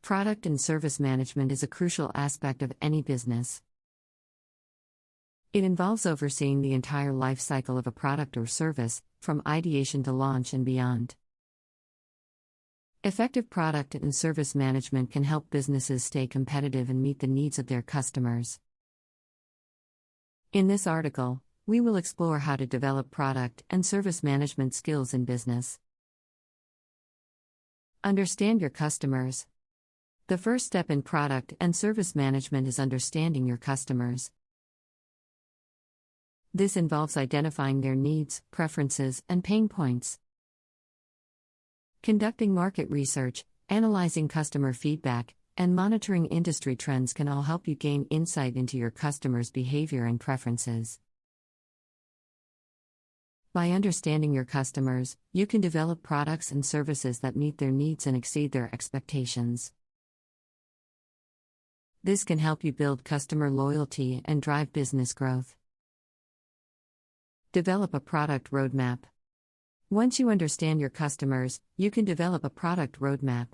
Product and service management is a crucial aspect of any business. It involves overseeing the entire life cycle of a product or service, from ideation to launch and beyond. Effective product and service management can help businesses stay competitive and meet the needs of their customers. In this article, we will explore how to develop product and service management skills in business. Understand your customers. The first step in product and service management is understanding your customers. This involves identifying their needs, preferences, and pain points. Conducting market research, analyzing customer feedback, and monitoring industry trends can all help you gain insight into your customers' behavior and preferences. By understanding your customers, you can develop products and services that meet their needs and exceed their expectations. This can help you build customer loyalty and drive business growth. Develop a product roadmap. Once you understand your customers, you can develop a product roadmap.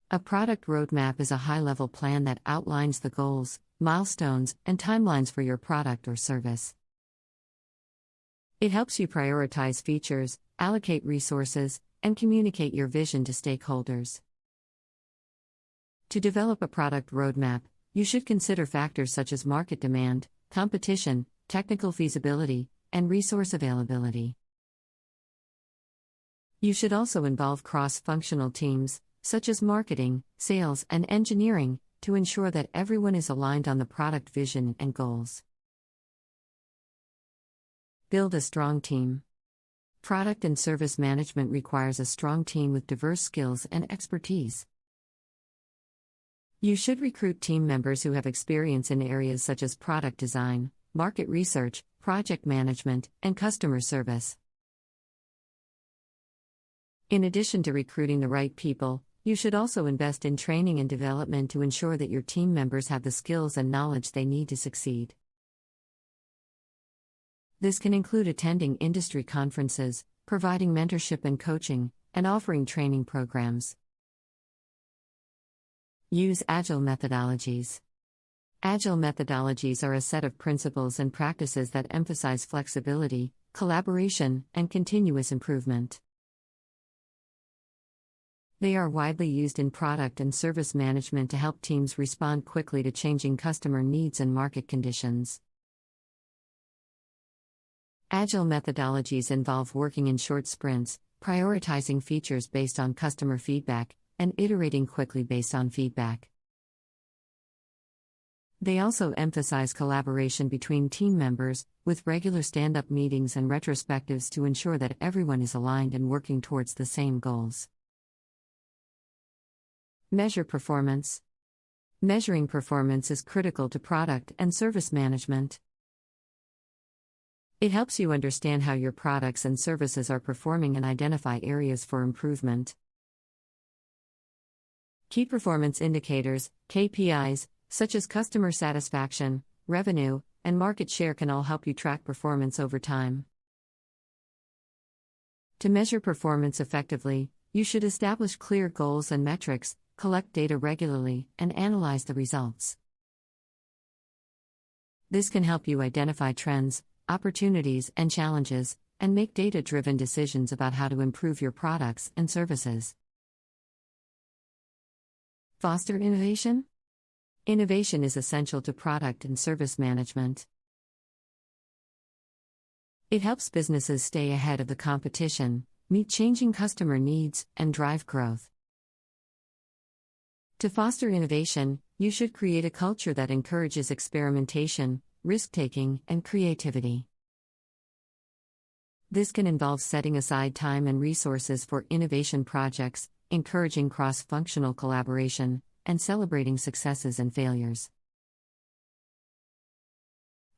A product roadmap is a high-level plan that outlines the goals, milestones, and timelines for your product or service. It helps you prioritize features, allocate resources, and communicate your vision to stakeholders. To develop a product roadmap, you should consider factors such as market demand, competition, technical feasibility, and resource availability. You should also involve cross-functional teams, such as marketing, sales, and engineering, to ensure that everyone is aligned on the product vision and goals. Build a strong team. Product and service management requires a strong team with diverse skills and expertise. You should recruit team members who have experience in areas such as product design, market research, project management, and customer service. In addition to recruiting the right people, you should also invest in training and development to ensure that your team members have the skills and knowledge they need to succeed. This can include attending industry conferences, providing mentorship and coaching, and offering training programs. Use agile methodologies. Agile methodologies are a set of principles and practices that emphasize flexibility, collaboration, and continuous improvement. They are widely used in product and service management to help teams respond quickly to changing customer needs and market conditions. Agile methodologies involve working in short sprints, prioritizing features based on customer feedback, and iterating quickly based on feedback. They also emphasize collaboration between team members, with regular stand-up meetings and retrospectives to ensure that everyone is aligned and working towards the same goals. Measure performance. Measuring performance is critical to product and service management. It helps you understand how your products and services are performing and identify areas for improvement. Key performance indicators, KPIs, such as customer satisfaction, revenue, and market share can all help you track performance over time. To measure performance effectively, you should establish clear goals and metrics, collect data regularly, and analyze the results. This can help you identify trends, opportunities, and challenges, and make data-driven decisions about how to improve your products and services. Foster innovation? Innovation is essential to product and service management. It helps businesses stay ahead of the competition, meet changing customer needs, and drive growth. To foster innovation, you should create a culture that encourages experimentation, risk-taking, and creativity. This can involve setting aside time and resources for innovation projects, encouraging cross-functional collaboration, and celebrating successes and failures.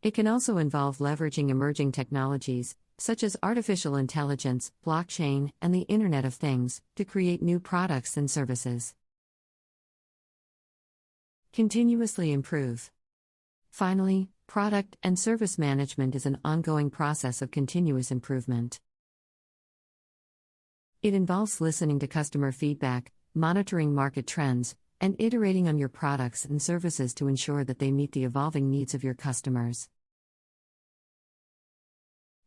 It can also involve leveraging emerging technologies, such as artificial intelligence, blockchain, and the Internet of Things, to create new products and services. Continuously improve. Finally, product and service management is an ongoing process of continuous improvement. It involves listening to customer feedback, monitoring market trends, and iterating on your products and services to ensure that they meet the evolving needs of your customers.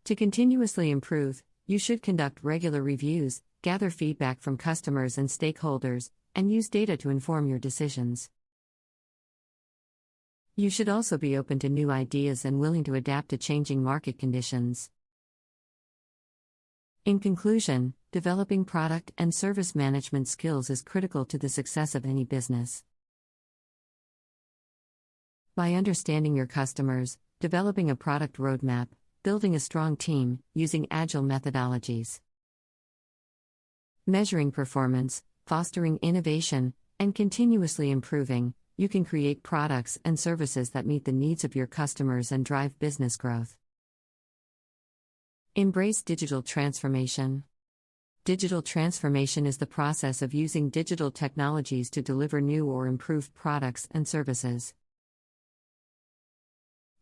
To continuously improve, you should conduct regular reviews, gather feedback from customers and stakeholders, and use data to inform your decisions. You should also be open to new ideas and willing to adapt to changing market conditions. In conclusion, developing product and service management skills is critical to the success of any business. By understanding your customers, developing a product roadmap, building a strong team, using agile methodologies, measuring performance, fostering innovation, and continuously improving, you can create products and services that meet the needs of your customers and drive business growth. Embrace digital transformation. Digital transformation is the process of using digital technologies to deliver new or improved products and services.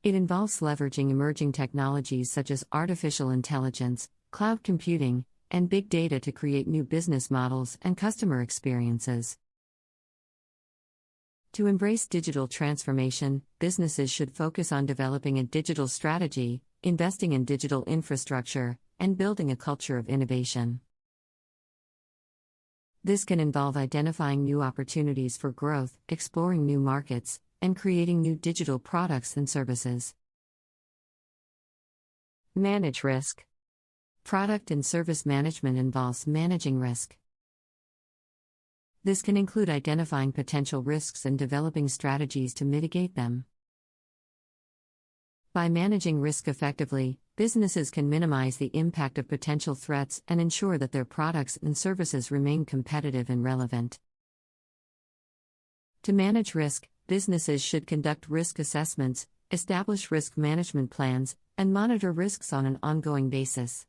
It involves leveraging emerging technologies such as artificial intelligence, cloud computing, and big data to create new business models and customer experiences. To embrace digital transformation, businesses should focus on developing a digital strategy, investing in digital infrastructure, and building a culture of innovation. This can involve identifying new opportunities for growth, exploring new markets, and creating new digital products and services. Manage risk. Product and service management involves managing risk. This can include identifying potential risks and developing strategies to mitigate them. By managing risk effectively, businesses can minimize the impact of potential threats and ensure that their products and services remain competitive and relevant. To manage risk, businesses should conduct risk assessments, establish risk management plans, and monitor risks on an ongoing basis.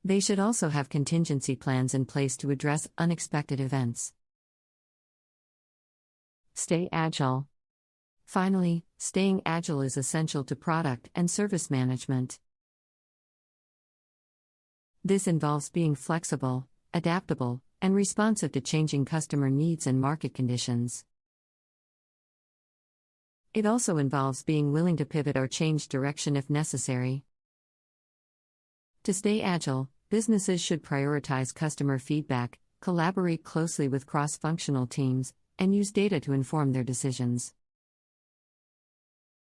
They should also have contingency plans in place to address unexpected events. Stay agile. Finally, staying agile is essential to product and service management. This involves being flexible, adaptable, and responsive to changing customer needs and market conditions. It also involves being willing to pivot or change direction if necessary. To stay agile, businesses should prioritize customer feedback, collaborate closely with cross-functional teams, and use data to inform their decisions.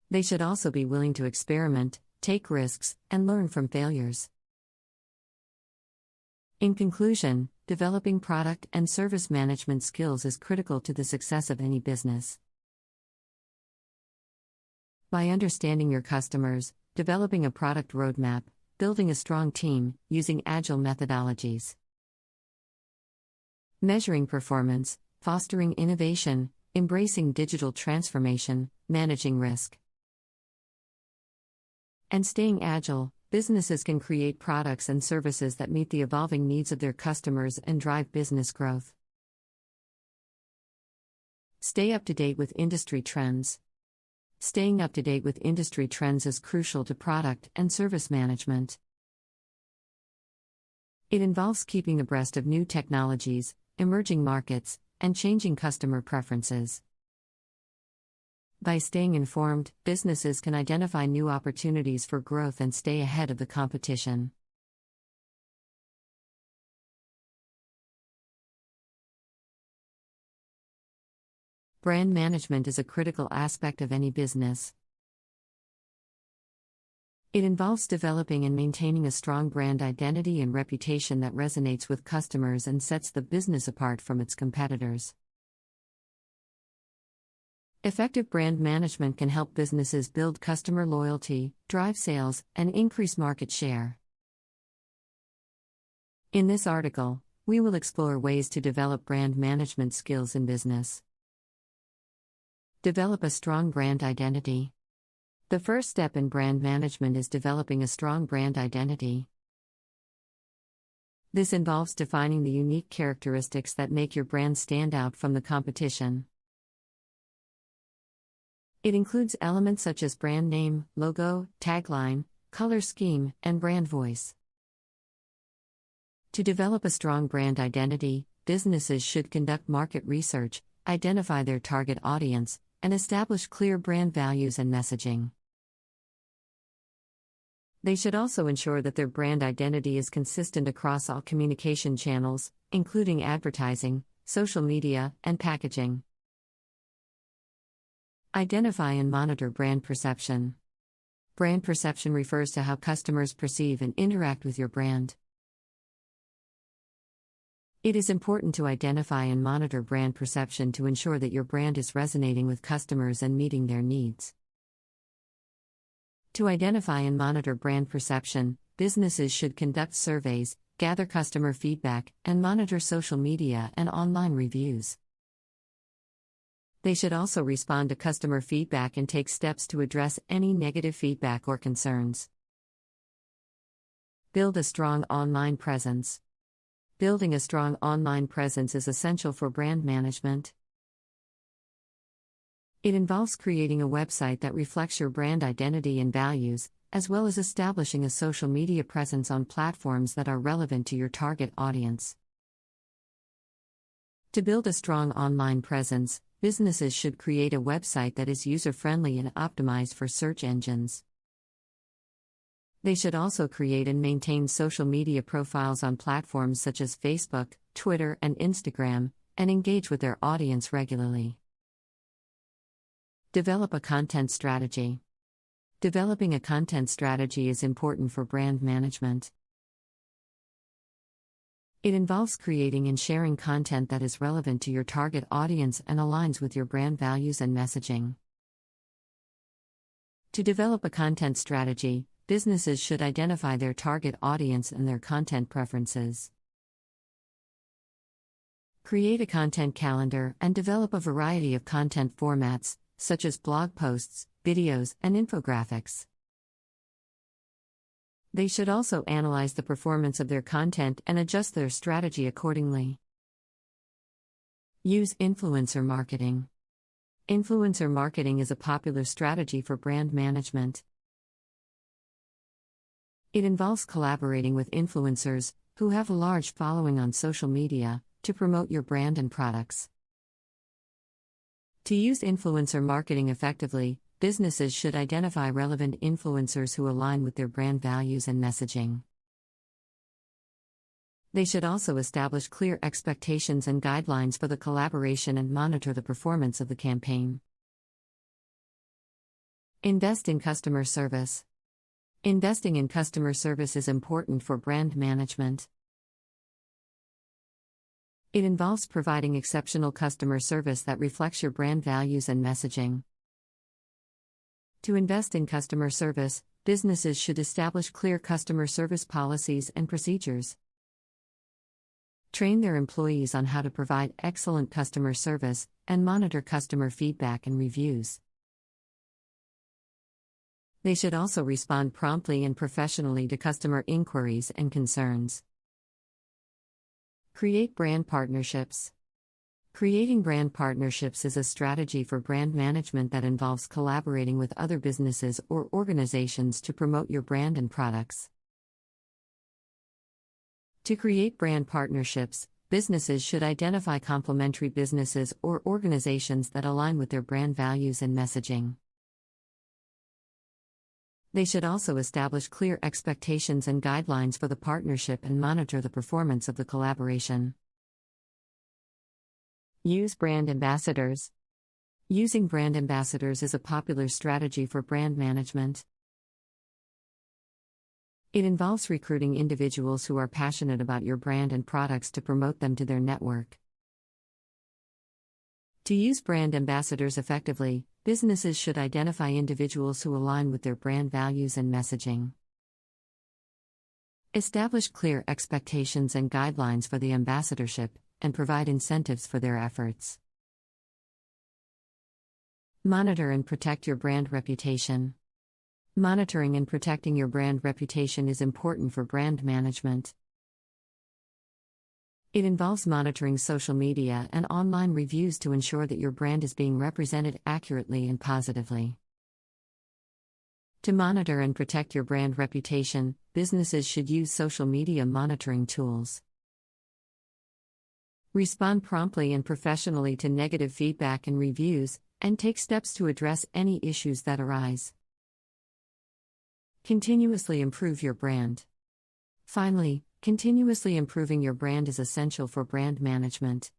They should also be willing to experiment, take risks, and learn from failures. In conclusion, developing product and service management skills is critical to the success of any business. By understanding your customers, developing a product roadmap, building a strong team, using agile methodologies, measuring performance, fostering innovation, embracing digital transformation, managing risk, and staying agile, businesses can create products and services that meet the evolving needs of their customers and drive business growth. Stay up to date with industry trends. Staying up to date with industry trends is crucial to product and service management. It involves keeping abreast of new technologies, emerging markets, and changing customer preferences. By staying informed, businesses can identify new opportunities for growth and stay ahead of the competition. Brand management is a critical aspect of any business. It involves developing and maintaining a strong brand identity and reputation that resonates with customers and sets the business apart from its competitors. Effective brand management can help businesses build customer loyalty, drive sales, and increase market share. In this article, we will explore ways to develop brand management skills in business. Develop a strong brand identity. The first step in brand management is developing a strong brand identity. This involves defining the unique characteristics that make your brand stand out from the competition. It includes elements such as brand name, logo, tagline, color scheme, and brand voice. To develop a strong brand identity, businesses should conduct market research, identify their target audience, and establish clear brand values and messaging. They should also ensure that their brand identity is consistent across all communication channels, including advertising, social media, and packaging. Identify and monitor brand perception. Brand perception refers to how customers perceive and interact with your brand. It is important to identify and monitor brand perception to ensure that your brand is resonating with customers and meeting their needs. To identify and monitor brand perception, businesses should conduct surveys, gather customer feedback, and monitor social media and online reviews. They should also respond to customer feedback and take steps to address any negative feedback or concerns. Build a strong online presence. Building a strong online presence is essential for brand management. It involves creating a website that reflects your brand identity and values, as well as establishing a social media presence on platforms that are relevant to your target audience. To build a strong online presence, businesses should create a website that is user-friendly and optimized for search engines. They should also create and maintain social media profiles on platforms such as Facebook, Twitter, and Instagram, and engage with their audience regularly. Develop a content strategy. Developing a content strategy is important for brand management. It involves creating and sharing content that is relevant to your target audience and aligns with your brand values and messaging. To develop a content strategy, businesses should identify their target audience and their content preferences. Create a content calendar and develop a variety of content formats, such as blog posts, videos, and infographics. They should also analyze the performance of their content and adjust their strategy accordingly. Use influencer marketing. Influencer marketing is a popular strategy for brand management. It involves collaborating with influencers, who have a large following on social media, to promote your brand and products. To use influencer marketing effectively, businesses should identify relevant influencers who align with their brand values and messaging. They should also establish clear expectations and guidelines for the collaboration and monitor the performance of the campaign. Invest in customer service. Investing in customer service is important for brand management. It involves providing exceptional customer service that reflects your brand values and messaging. To invest in customer service, businesses should establish clear customer service policies and procedures. Train their employees on how to provide excellent customer service, and monitor customer feedback and reviews. They should also respond promptly and professionally to customer inquiries and concerns. Create brand partnerships. Creating brand partnerships is a strategy for brand management that involves collaborating with other businesses or organizations to promote your brand and products. To create brand partnerships, businesses should identify complementary businesses or organizations that align with their brand values and messaging. They should also establish clear expectations and guidelines for the partnership and monitor the performance of the collaboration. Use brand ambassadors. Using brand ambassadors is a popular strategy for brand management. It involves recruiting individuals who are passionate about your brand and products to promote them to their network. To use brand ambassadors effectively, businesses should identify individuals who align with their brand values and messaging. Establish clear expectations and guidelines for the ambassadorship, and provide incentives for their efforts. Monitor and protect your brand reputation. Monitoring and protecting your brand reputation is important for brand management. It involves monitoring social media and online reviews to ensure that your brand is being represented accurately and positively. To monitor and protect your brand reputation, businesses should use social media monitoring tools. Respond promptly and professionally to negative feedback and reviews, and take steps to address any issues that arise. Continuously improve your brand. Finally, continuously improving your brand is essential for brand management.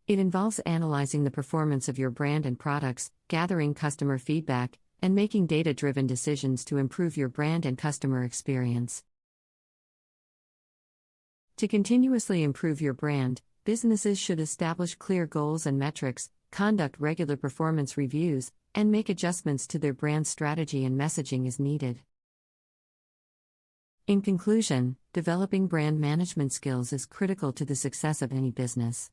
It involves analyzing the performance of your brand and products, gathering customer feedback, and making data-driven decisions to improve your brand and customer experience. To continuously improve your brand, businesses should establish clear goals and metrics, conduct regular performance reviews, and make adjustments to their brand strategy and messaging as needed. In conclusion, developing brand management skills is critical to the success of any business.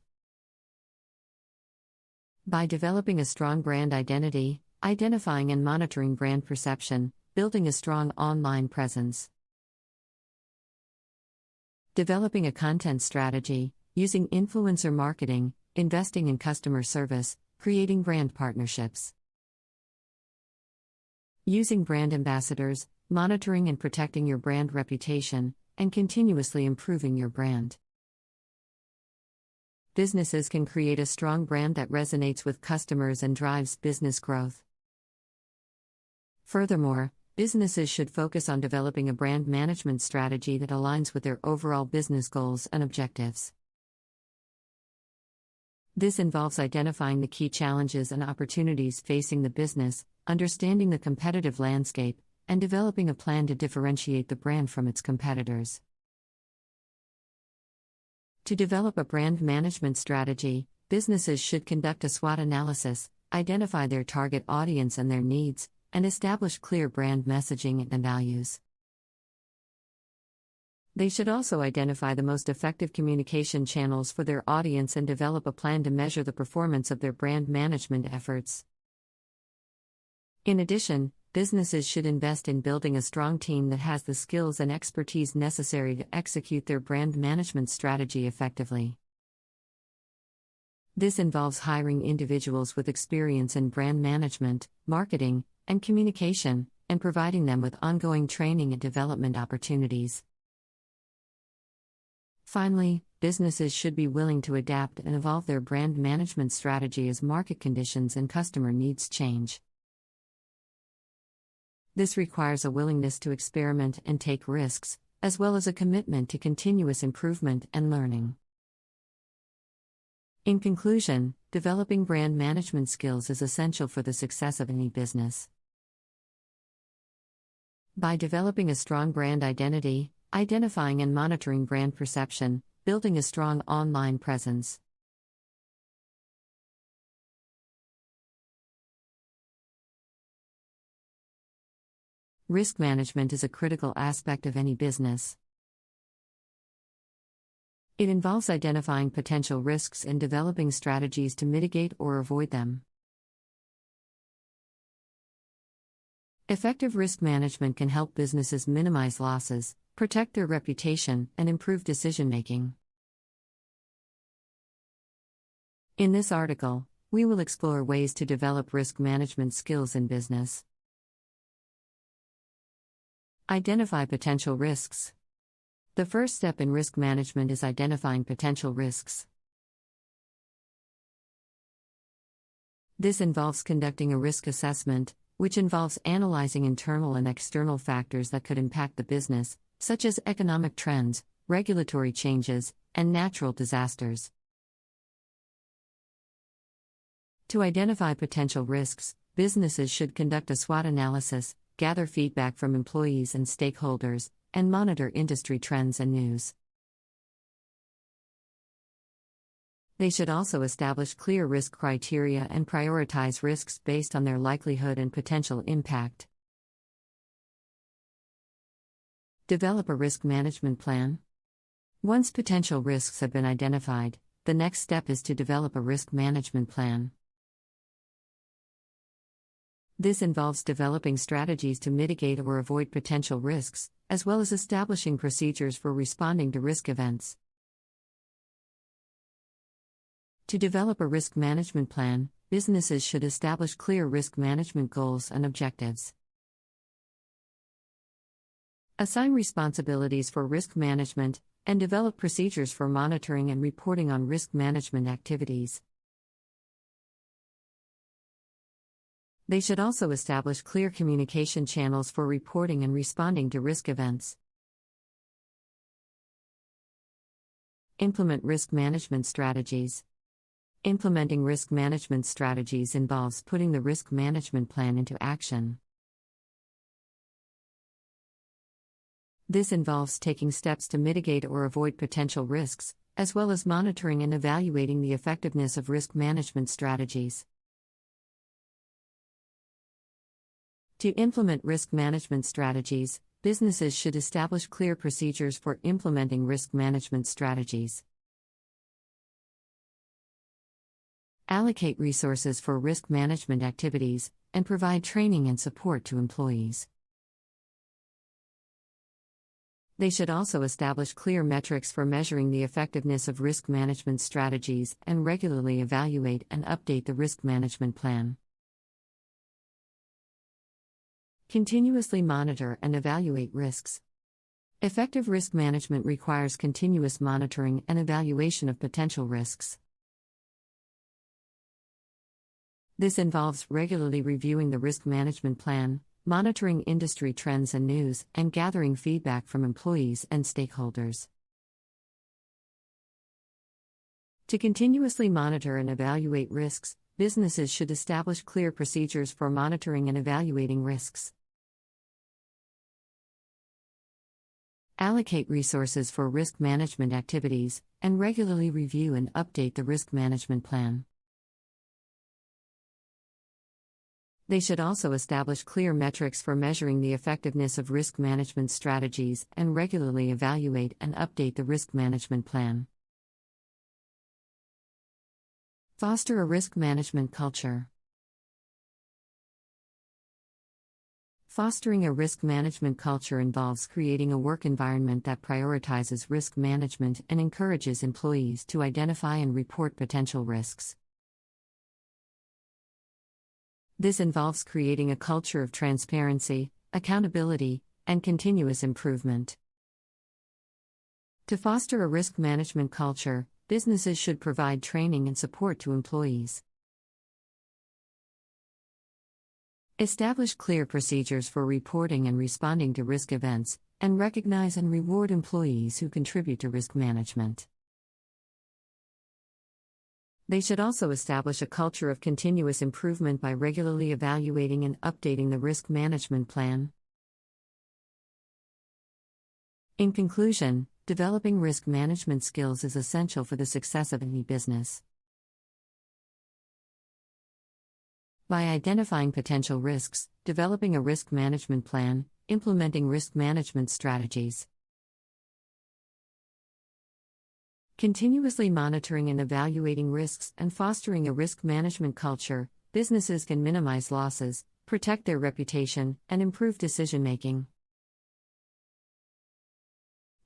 By developing a strong brand identity, identifying and monitoring brand perception, building a strong online presence, developing a content strategy, using influencer marketing, investing in customer service, creating brand partnerships, using brand ambassadors, monitoring and protecting your brand reputation, and continuously improving your brand. Businesses can create a strong brand that resonates with customers and drives business growth. Furthermore, businesses should focus on developing a brand management strategy that aligns with their overall business goals and objectives. This involves identifying the key challenges and opportunities facing the business, understanding the competitive landscape, and developing a plan to differentiate the brand from its competitors. To develop a brand management strategy, businesses should conduct a SWOT analysis, identify their target audience and their needs, and establish clear brand messaging and values. They should also identify the most effective communication channels for their audience and develop a plan to measure the performance of their brand management efforts. In addition, businesses should invest in building a strong team that has the skills and expertise necessary to execute their brand management strategy effectively. This involves hiring individuals with experience in brand management, marketing, and communication, and providing them with ongoing training and development opportunities. Finally, businesses should be willing to adapt and evolve their brand management strategy as market conditions and customer needs change. This requires a willingness to experiment and take risks, as well as a commitment to continuous improvement and learning. In conclusion, developing brand management skills is essential for the success of any business. By developing a strong brand identity, identifying and monitoring brand perception, building a strong online presence, risk management is a critical aspect of any business. It involves identifying potential risks and developing strategies to mitigate or avoid them. Effective risk management can help businesses minimize losses, protect their reputation, and improve decision-making. In this article, we will explore ways to develop risk management skills in business. Identify potential risks. The first step in risk management is identifying potential risks. This involves conducting a risk assessment, which involves analyzing internal and external factors that could impact the business, such as economic trends, regulatory changes, and natural disasters. To identify potential risks, businesses should conduct a SWOT analysis, gather feedback from employees and stakeholders, and monitor industry trends and news. They should also establish clear risk criteria and prioritize risks based on their likelihood and potential impact. Develop a risk management plan. Once potential risks have been identified, the next step is to develop a risk management plan. This involves developing strategies to mitigate or avoid potential risks, as well as establishing procedures for responding to risk events. To develop a risk management plan, businesses should establish clear risk management goals and objectives. Assign responsibilities for risk management, and develop procedures for monitoring and reporting on risk management activities. They should also establish clear communication channels for reporting and responding to risk events. Implement risk management strategies. Implementing risk management strategies involves putting the risk management plan into action. This involves taking steps to mitigate or avoid potential risks, as well as monitoring and evaluating the effectiveness of risk management strategies. To implement risk management strategies, businesses should establish clear procedures for implementing risk management strategies. Allocate resources for risk management activities, and provide training and support to employees. They should also establish clear metrics for measuring the effectiveness of risk management strategies and regularly evaluate and update the risk management plan. Continuously monitor and evaluate risks. Effective risk management requires continuous monitoring and evaluation of potential risks. This involves regularly reviewing the risk management plan, monitoring industry trends and news, and gathering feedback from employees and stakeholders. To continuously monitor and evaluate risks, businesses should establish clear procedures for monitoring and evaluating risks. Allocate resources for risk management activities, and regularly review and update the risk management plan. They should also establish clear metrics for measuring the effectiveness of risk management strategies and regularly evaluate and update the risk management plan. Foster a risk management culture. Fostering a risk management culture involves creating a work environment that prioritizes risk management and encourages employees to identify and report potential risks. This involves creating a culture of transparency, accountability, and continuous improvement. To foster a risk management culture, businesses should provide training and support to employees. Establish clear procedures for reporting and responding to risk events, and recognize and reward employees who contribute to risk management. They should also establish a culture of continuous improvement by regularly evaluating and updating the risk management plan. In conclusion, developing risk management skills is essential for the success of any business. By identifying potential risks, developing a risk management plan, implementing risk management strategies, continuously monitoring and evaluating risks, and fostering a risk management culture, businesses can minimize losses, protect their reputation, and improve decision-making.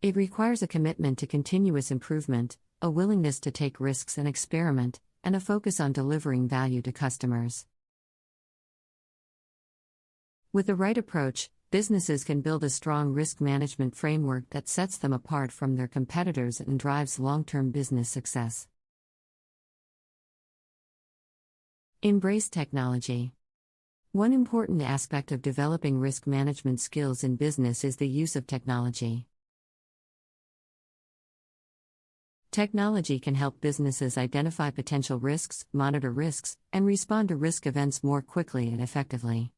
It requires a commitment to continuous improvement, a willingness to take risks and experiment, and a focus on delivering value to customers. With the right approach, businesses can build a strong risk management framework that sets them apart from their competitors and drives long-term business success. Embrace technology. One important aspect of developing risk management skills in business is the use of technology. Technology can help businesses identify potential risks, monitor risks, and respond to risk events more quickly and effectively.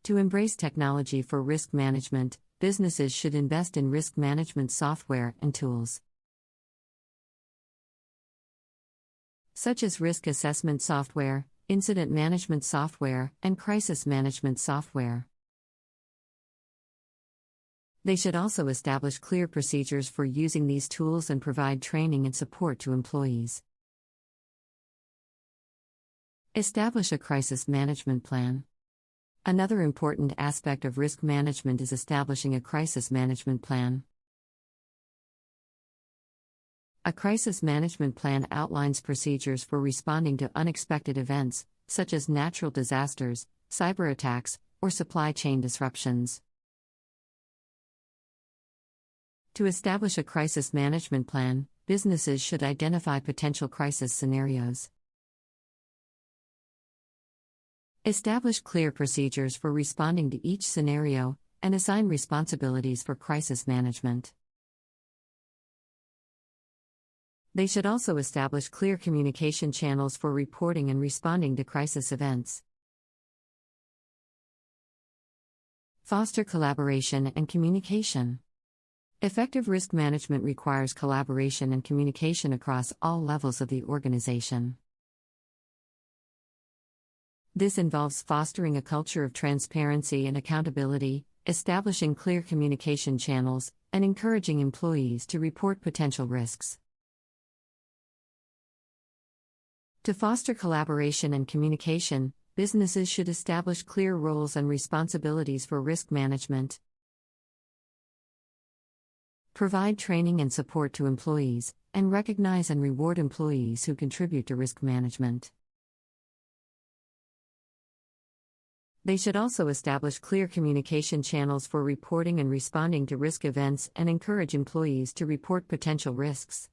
To embrace technology for risk management, businesses should invest in risk management software and tools, such as risk assessment software, incident management software, and crisis management software. They should also establish clear procedures for using these tools and provide training and support to employees. Establish a crisis management plan. Another important aspect of risk management is establishing a crisis management plan. A crisis management plan outlines procedures for responding to unexpected events, such as natural disasters, cyber attacks, or supply chain disruptions. To establish a crisis management plan, businesses should identify potential crisis scenarios. Establish clear procedures for responding to each scenario, and assign responsibilities for crisis management. They should also establish clear communication channels for reporting and responding to crisis events. Foster collaboration and communication. Effective risk management requires collaboration and communication across all levels of the organization. This involves fostering a culture of transparency and accountability, establishing clear communication channels, and encouraging employees to report potential risks. To foster collaboration and communication, businesses should establish clear roles and responsibilities for risk management. Provide training and support to employees, and recognize and reward employees who contribute to risk management. They should also establish clear communication channels for reporting and responding to risk events and encourage employees to report potential risks.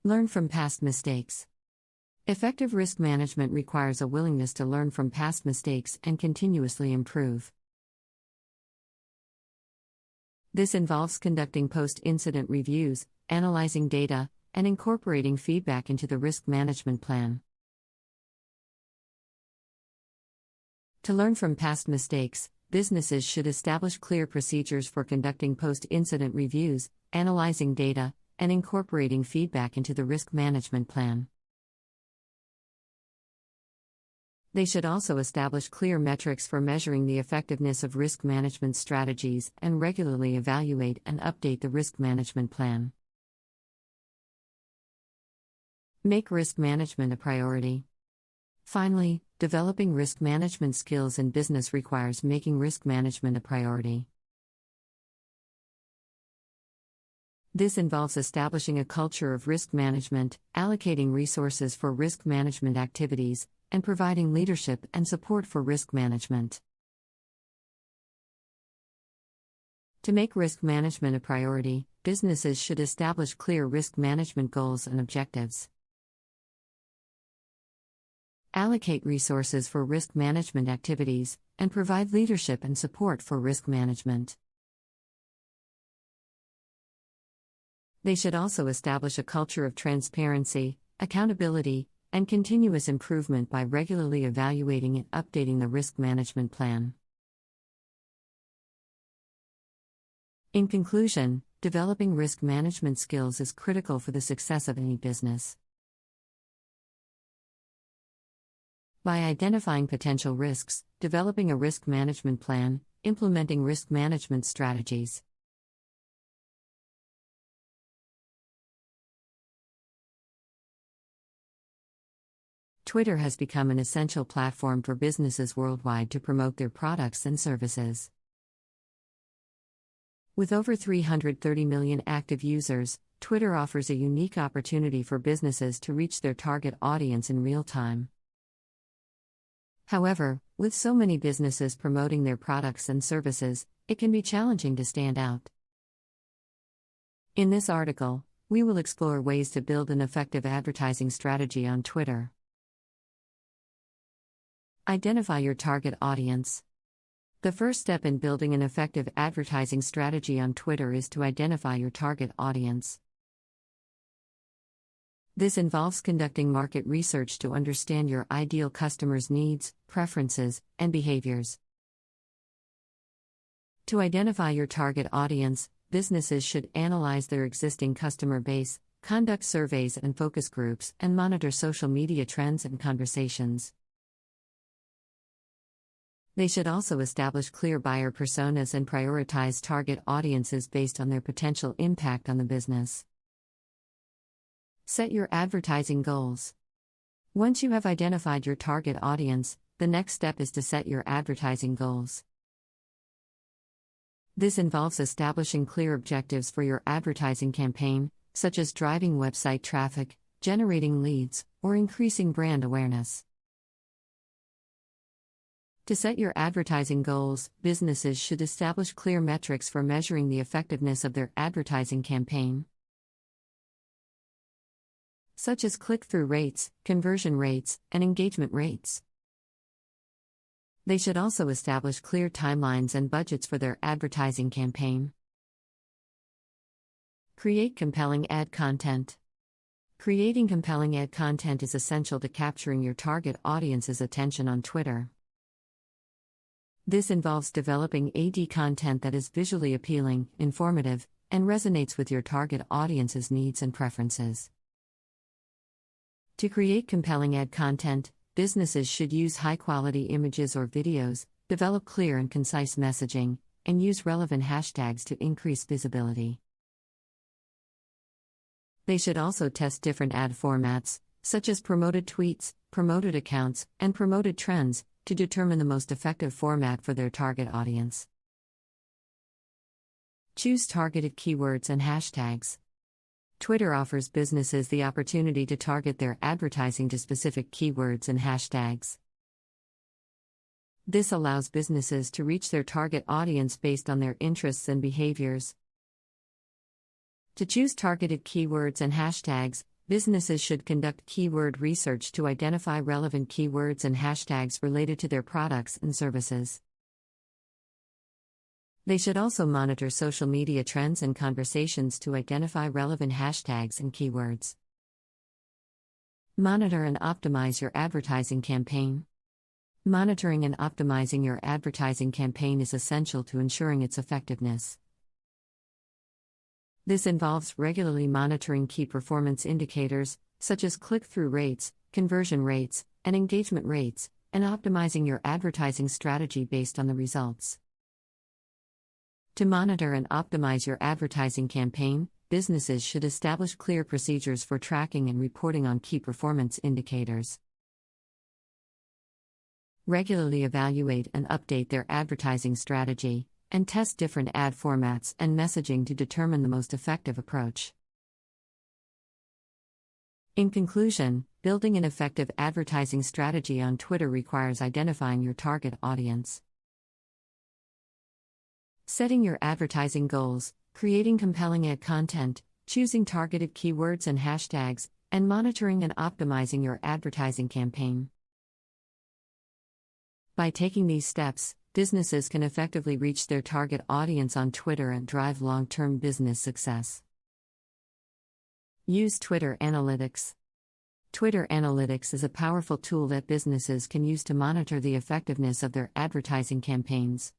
Learn from past mistakes. Effective risk management requires a willingness to learn from past mistakes and continuously improve. This involves conducting post-incident reviews, analyzing data, and incorporating feedback into the risk management plan. To learn from past mistakes, businesses should establish clear procedures for conducting post-incident reviews, analyzing data, and incorporating feedback into the risk management plan. They should also establish clear metrics for measuring the effectiveness of risk management strategies and regularly evaluate and update the risk management plan. Make risk management a priority. Finally, developing risk management skills in business requires making risk management a priority. This involves establishing a culture of risk management, allocating resources for risk management activities, and providing leadership and support for risk management. To make risk management a priority, businesses should establish clear risk management goals and objectives. Allocate resources for risk management activities, and provide leadership and support for risk management. They should also establish a culture of transparency, accountability, and continuous improvement by regularly evaluating and updating the risk management plan. In conclusion, developing risk management skills is critical for the success of any business. By identifying potential risks, developing a risk management plan, implementing risk management strategies. Twitter has become an essential platform for businesses worldwide to promote their products and services. With over 330 million active users, Twitter offers a unique opportunity for businesses to reach their target audience in real time. However, with so many businesses promoting their products and services, it can be challenging to stand out. In this article, we will explore ways to build an effective advertising strategy on Twitter. Identify your target audience. The first step in building an effective advertising strategy on Twitter is to identify your target audience. This involves conducting market research to understand your ideal customers' needs, preferences, and behaviors. To identify your target audience, businesses should analyze their existing customer base, conduct surveys and focus groups, and monitor social media trends and conversations. They should also establish clear buyer personas and prioritize target audiences based on their potential impact on the business. Set your advertising goals. Once you have identified your target audience, the next step is to set your advertising goals. This involves establishing clear objectives for your advertising campaign, such as driving website traffic, generating leads, or increasing brand awareness. To set your advertising goals, businesses should establish clear metrics for measuring the effectiveness of their advertising campaign, such as click-through rates, conversion rates, and engagement rates. They should also establish clear timelines and budgets for their advertising campaign. Create compelling ad content. Creating compelling ad content is essential to capturing your target audience's attention on Twitter. This involves developing ad content that is visually appealing, informative, and resonates with your target audience's needs and preferences. To create compelling ad content, businesses should use high-quality images or videos, develop clear and concise messaging, and use relevant hashtags to increase visibility. They should also test different ad formats, such as promoted tweets, promoted accounts, and promoted trends, to determine the most effective format for their target audience. Choose targeted keywords and hashtags. Twitter offers businesses the opportunity to target their advertising to specific keywords and hashtags. This allows businesses to reach their target audience based on their interests and behaviors. To choose targeted keywords and hashtags, businesses should conduct keyword research to identify relevant keywords and hashtags related to their products and services. They should also monitor social media trends and conversations to identify relevant hashtags and keywords. Monitor and optimize your advertising campaign. Monitoring and optimizing your advertising campaign is essential to ensuring its effectiveness. This involves regularly monitoring key performance indicators, such as click-through rates, conversion rates, and engagement rates, and optimizing your advertising strategy based on the results. To monitor and optimize your advertising campaign, businesses should establish clear procedures for tracking and reporting on key performance indicators. Regularly evaluate and update their advertising strategy, and test different ad formats and messaging to determine the most effective approach. In conclusion, building an effective advertising strategy on Twitter requires identifying your target audience, setting your advertising goals, creating compelling ad content, choosing targeted keywords and hashtags, and monitoring and optimizing your advertising campaign. By taking these steps, businesses can effectively reach their target audience on Twitter and drive long-term business success. Use Twitter Analytics. Twitter Analytics is a powerful tool that businesses can use to monitor the effectiveness of their advertising campaigns.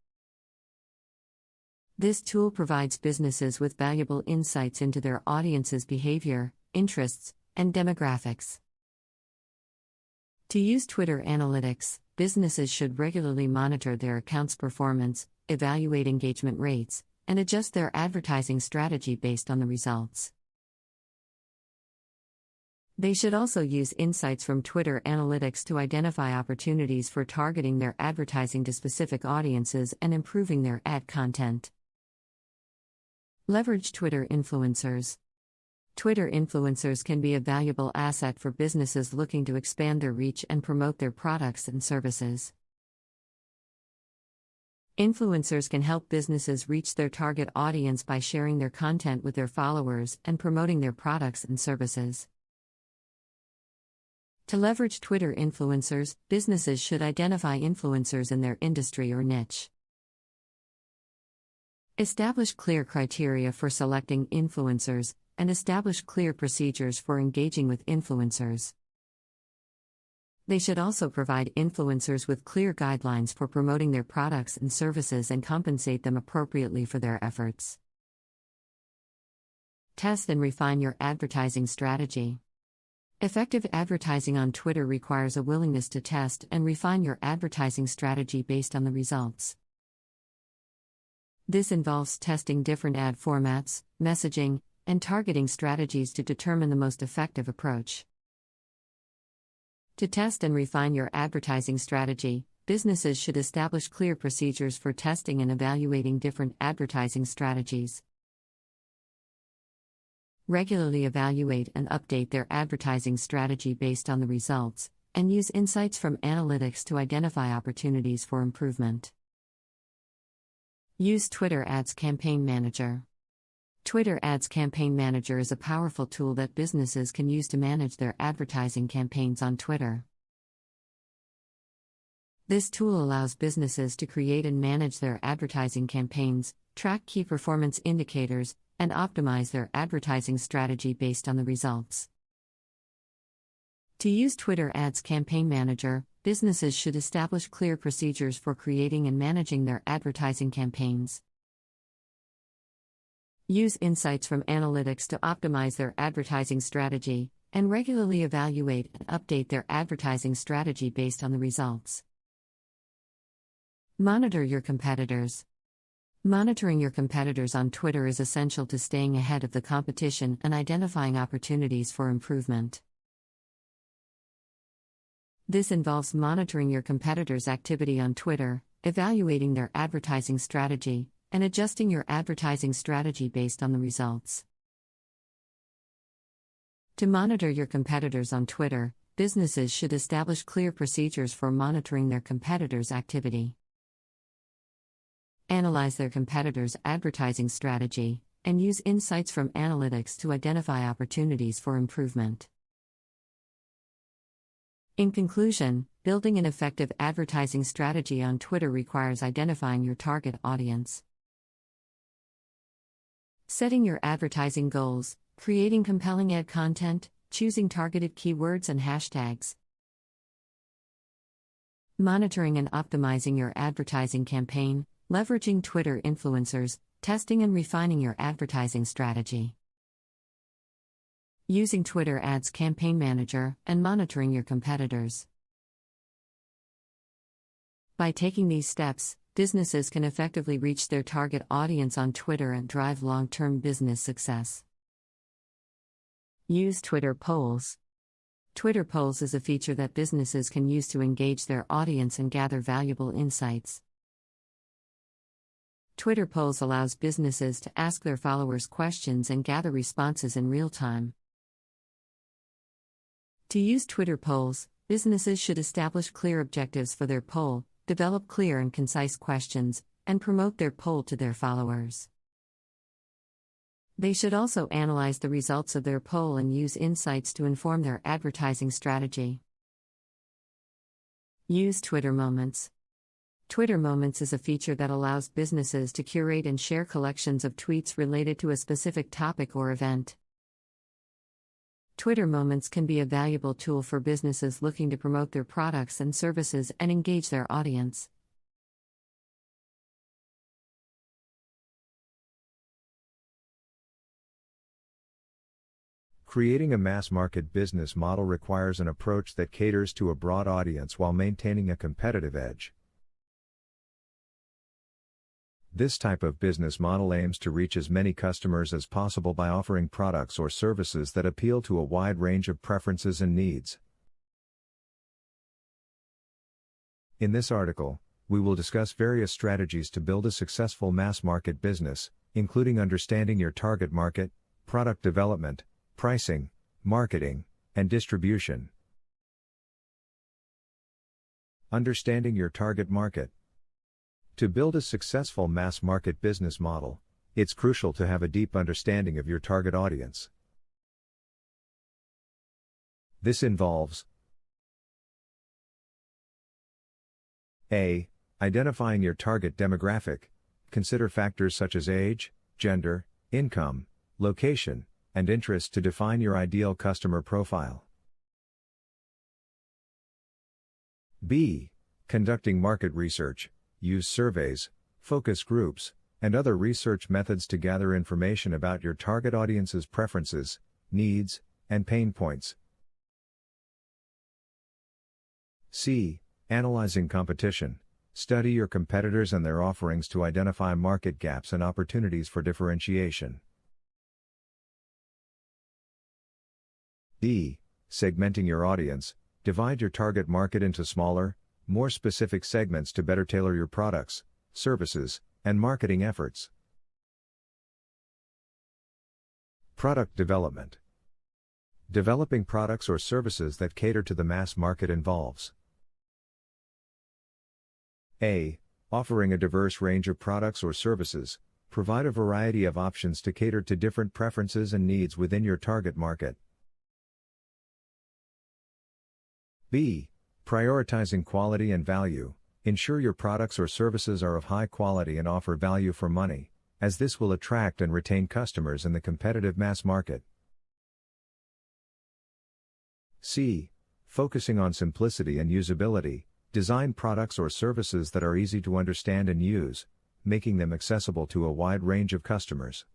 This tool provides businesses with valuable insights into their audience's behavior, interests, and demographics. To use Twitter Analytics, businesses should regularly monitor their accounts' performance, evaluate engagement rates, and adjust their advertising strategy based on the results. They should also use insights from Twitter Analytics to identify opportunities for targeting their advertising to specific audiences and improving their ad content. Leverage Twitter influencers. Twitter influencers can be a valuable asset for businesses looking to expand their reach and promote their products and services. Influencers can help businesses reach their target audience by sharing their content with their followers and promoting their products and services. To leverage Twitter influencers, businesses should identify influencers in their industry or niche. Establish clear criteria for selecting influencers, and establish clear procedures for engaging with influencers. They should also provide influencers with clear guidelines for promoting their products and services and compensate them appropriately for their efforts. Test and refine your advertising strategy. Effective advertising on Twitter requires a willingness to test and refine your advertising strategy based on the results. This involves testing different ad formats, messaging, and targeting strategies to determine the most effective approach. To test and refine your advertising strategy, businesses should establish clear procedures for testing and evaluating different advertising strategies. Regularly evaluate and update their advertising strategy based on the results, and use insights from analytics to identify opportunities for improvement. Use Twitter Ads Campaign Manager. Twitter Ads Campaign Manager is a powerful tool that businesses can use to manage their advertising campaigns on Twitter. This tool allows businesses to create and manage their advertising campaigns, track key performance indicators, and optimize their advertising strategy based on the results. To use Twitter Ads Campaign Manager, businesses should establish clear procedures for creating and managing their advertising campaigns. Use insights from analytics to optimize their advertising strategy, and regularly evaluate and update their advertising strategy based on the results. Monitor your competitors. Monitoring your competitors on Twitter is essential to staying ahead of the competition and identifying opportunities for improvement. This involves monitoring your competitors' activity on Twitter, evaluating their advertising strategy, and adjusting your advertising strategy based on the results. To monitor your competitors on Twitter, businesses should establish clear procedures for monitoring their competitors' activity. Analyze their competitors' advertising strategy, and use insights from analytics to identify opportunities for improvement. In conclusion, building an effective advertising strategy on Twitter requires identifying your target audience, setting your advertising goals, creating compelling ad content, choosing targeted keywords and hashtags, monitoring and optimizing your advertising campaign, leveraging Twitter influencers, testing and refining your advertising strategy, using Twitter Ads Campaign Manager, and monitoring your competitors. By taking these steps, businesses can effectively reach their target audience on Twitter and drive long-term business success. Use Twitter Polls. Twitter Polls is a feature that businesses can use to engage their audience and gather valuable insights. Twitter Polls allows businesses to ask their followers questions and gather responses in real time. To use Twitter Polls, businesses should establish clear objectives for their poll, develop clear and concise questions, and promote their poll to their followers. They should also analyze the results of their poll and use insights to inform their advertising strategy. Use Twitter Moments. Twitter Moments is a feature that allows businesses to curate and share collections of tweets related to a specific topic or event. Twitter Moments can be a valuable tool for businesses looking to promote their products and services and engage their audience. Creating a mass-market business model requires an approach that caters to a broad audience while maintaining a competitive edge. This type of business model aims to reach as many customers as possible by offering products or services that appeal to a wide range of preferences and needs. In this article, we will discuss various strategies to build a successful mass-market business, including understanding your target market, product development, pricing, marketing, and distribution. Understanding your target market. To build a successful mass-market business model, it's crucial to have a deep understanding of your target audience. This involves A. Identifying your target demographic. Consider factors such as age, gender, income, location, and interest to define your ideal customer profile. B. Conducting market research. Use surveys, focus groups, and other research methods to gather information about your target audience's preferences, needs, and pain points. C. Analyzing competition. Study your competitors and their offerings to identify market gaps and opportunities for differentiation. D. Segmenting your audience. Divide your target market into smaller, more specific segments to better tailor your products, services, and marketing efforts. Product development. Developing products or services that cater to the mass market involves A. Offering a diverse range of products or services, provide a variety of options to cater to different preferences and needs within your target market. B. Prioritizing quality and value, ensure your products or services are of high quality and offer value for money, as this will attract and retain customers in the competitive mass market. C. Focusing on simplicity and usability, design products or services that are easy to understand and use, making them accessible to a wide range of customers.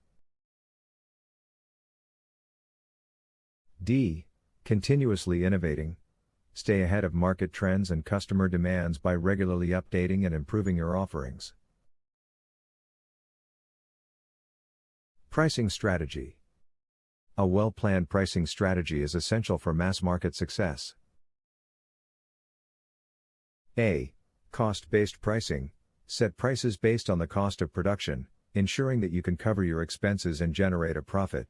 D. Continuously innovating, stay ahead of market trends and customer demands by regularly updating and improving your offerings. Pricing strategy. A well-planned pricing strategy is essential for mass market success. A. Cost-based pricing, set prices based on the cost of production, ensuring that you can cover your expenses and generate a profit.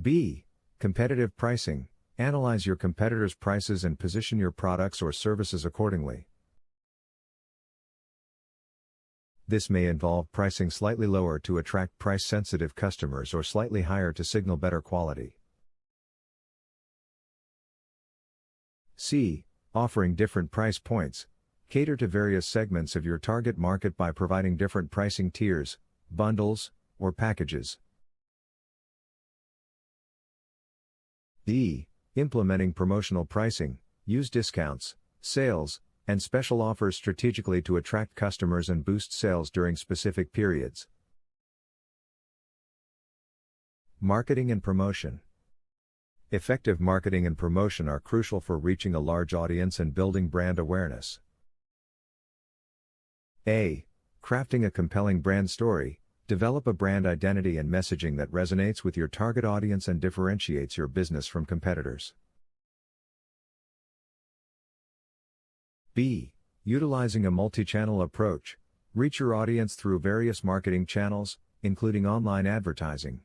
B. Competitive pricing, analyze your competitors' prices and position your products or services accordingly. This may involve pricing slightly lower to attract price-sensitive customers or slightly higher to signal better quality. C. Offering different price points, cater to various segments of your target market by providing different pricing tiers, bundles, or packages. D. Implementing promotional pricing, use discounts, sales, and special offers strategically to attract customers and boost sales during specific periods. Marketing and promotion. Effective marketing and promotion are crucial for reaching a large audience and building brand awareness. A. Crafting a compelling brand story, develop a brand identity and messaging that resonates with your target audience and differentiates your business from competitors. B. Utilizing a multi-channel approach, reach your audience through various marketing channels, including online advertising,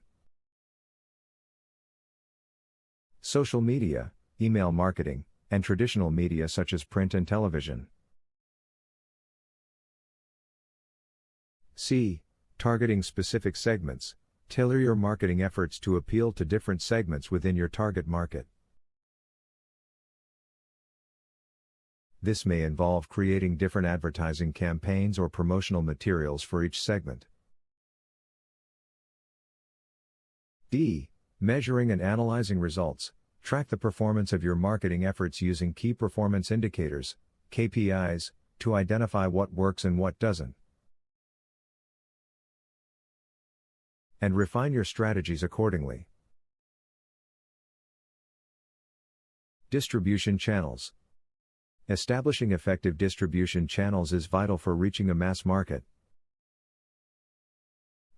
social media, email marketing, and traditional media such as print and television. C. Targeting specific segments, tailor your marketing efforts to appeal to different segments within your target market. This may involve creating different advertising campaigns or promotional materials for each segment. D. Measuring and analyzing results, track the performance of your marketing efforts using key performance indicators, KPIs, to identify what works and what doesn't. And refine your strategies accordingly. Distribution channels. Establishing effective distribution channels is vital for reaching a mass market.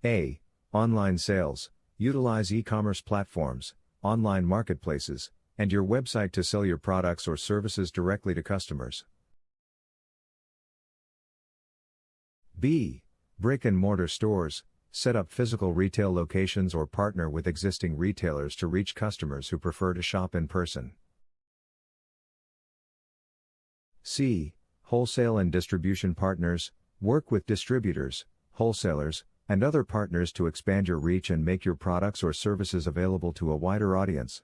A. Online sales, utilize e-commerce platforms, online marketplaces, and your website to sell your products or services directly to customers. B. Brick-and-mortar stores, set up physical retail locations or partner with existing retailers to reach customers who prefer to shop in person. C. Wholesale and distribution partners, work with distributors, wholesalers, and other partners to expand your reach and make your products or services available to a wider audience.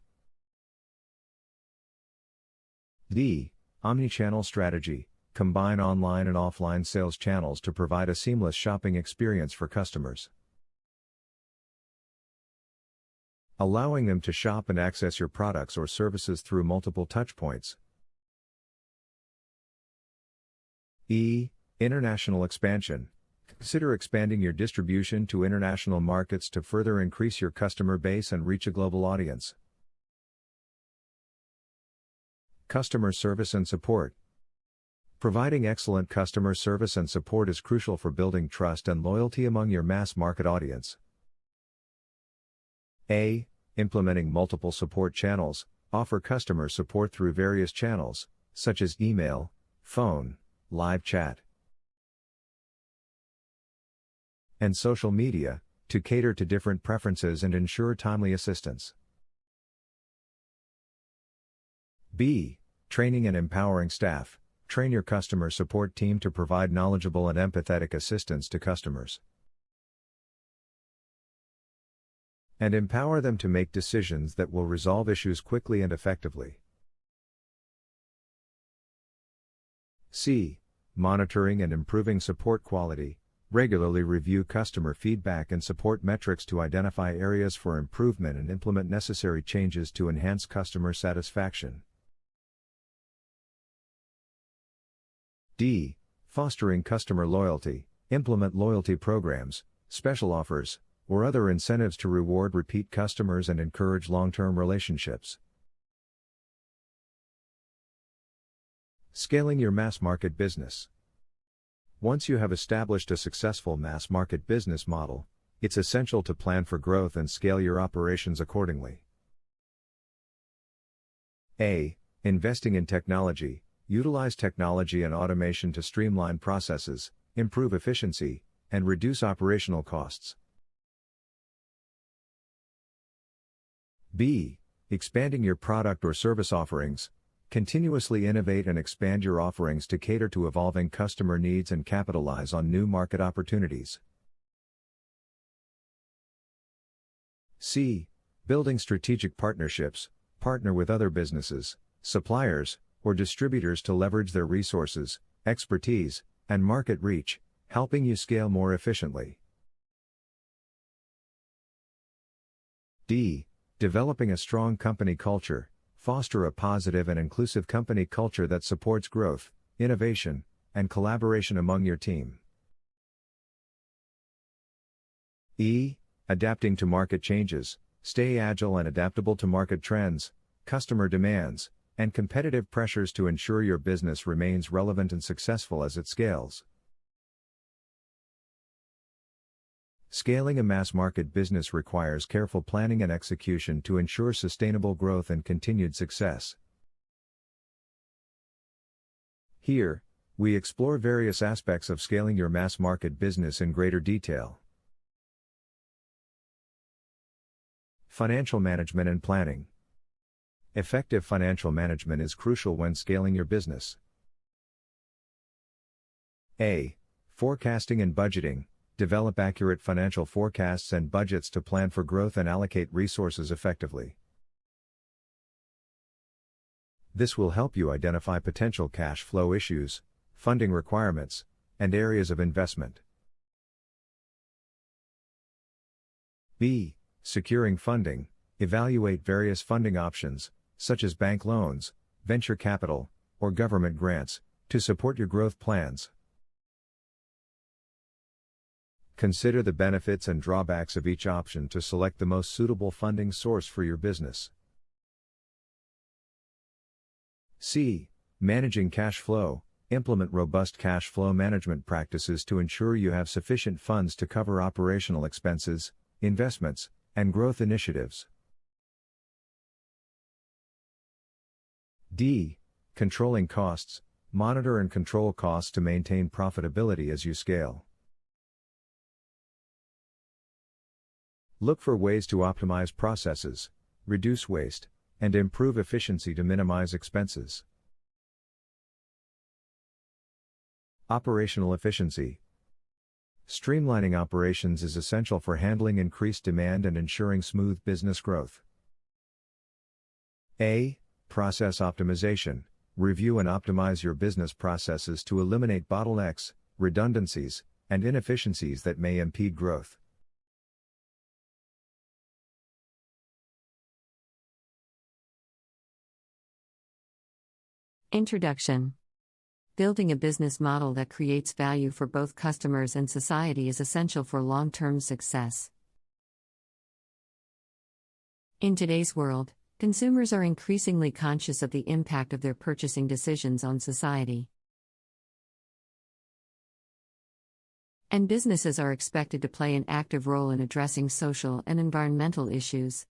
D. Omnichannel strategy, combine online and offline sales channels to provide a seamless shopping experience for customers, allowing them to shop and access your products or services through multiple touchpoints. E. International expansion. Consider expanding your distribution to international markets to further increase your customer base and reach a global audience. Customer service and support. Providing excellent customer service and support is crucial for building trust and loyalty among your mass market audience. A. Implementing multiple support channels, offer customer support through various channels, such as email, phone, live chat, and social media, to cater to different preferences and ensure timely assistance. B. Training and empowering staff. Train your customer support team to provide knowledgeable and empathetic assistance to customers, and empower them to make decisions that will resolve issues quickly and effectively. C. Monitoring and improving support quality. Regularly review customer feedback and support metrics to identify areas for improvement and implement necessary changes to enhance customer satisfaction. D. Fostering customer loyalty. Implement loyalty programs, special offers, or other incentives to reward repeat customers and encourage long-term relationships. Scaling your mass market business. Once you have established a successful mass market business model, it's essential to plan for growth and scale your operations accordingly. A. Investing in technology. Utilize technology and automation to streamline processes, improve efficiency, and reduce operational costs. B. Expanding your product or service offerings. Continuously innovate and expand your offerings to cater to evolving customer needs and capitalize on new market opportunities. C. Building strategic partnerships. Partner with other businesses, suppliers, or distributors to leverage their resources, expertise, and market reach, helping you scale more efficiently. D. Developing a strong company culture. Foster a positive and inclusive company culture that supports growth, innovation, and collaboration among your team. E. Adapting to market changes. Stay agile and adaptable to market trends, customer demands, and competitive pressures to ensure your business remains relevant and successful as it scales. Scaling a mass market business requires careful planning and execution to ensure sustainable growth and continued success. Here, we explore various aspects of scaling your mass market business in greater detail. Financial management and planning. Effective financial management is crucial when scaling your business. A. Forecasting and budgeting. Develop accurate financial forecasts and budgets to plan for growth and allocate resources effectively. This will help you identify potential cash flow issues, funding requirements, and areas of investment. B. Securing funding. Evaluate various funding options, such as bank loans, venture capital, or government grants, to support your growth plans. Consider the benefits and drawbacks of each option to select the most suitable funding source for your business. C. Managing cash flow. Implement robust cash flow management practices to ensure you have sufficient funds to cover operational expenses, investments, and growth initiatives. D. Controlling costs. Monitor and control costs to maintain profitability as you scale. Look for ways to optimize processes, reduce waste, and improve efficiency to minimize expenses. Operational efficiency. Streamlining operations is essential for handling increased demand and ensuring smooth business growth. A. Process optimization. Review and optimize your business processes to eliminate bottlenecks, redundancies, and inefficiencies that may impede growth. Introduction. Building a business model that creates value for both customers and society is essential for long-term success. In today's world, consumers are increasingly conscious of the impact of their purchasing decisions on society. And businesses are expected to play an active role in addressing social and environmental issues.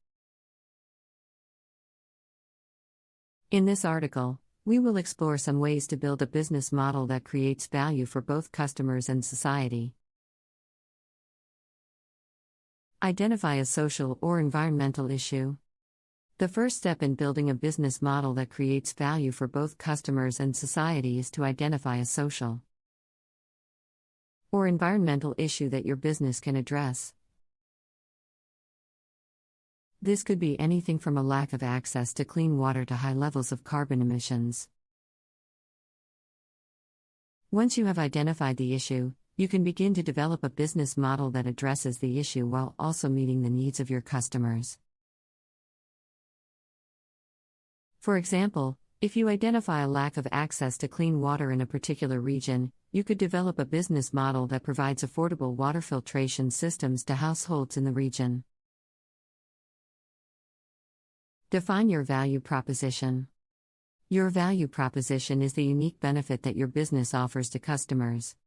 In this article, we will explore some ways to build a business model that creates value for both customers and society. Identify a social or environmental issue. The first step in building a business model that creates value for both customers and society is to identify a social or environmental issue that your business can address. This could be anything from a lack of access to clean water to high levels of carbon emissions. Once you have identified the issue, you can begin to develop a business model that addresses the issue while also meeting the needs of your customers. For example, if you identify a lack of access to clean water in a particular region, you could develop a business model that provides affordable water filtration systems to households in the region. Define your value proposition. Your value proposition is the unique benefit that your business offers to customers.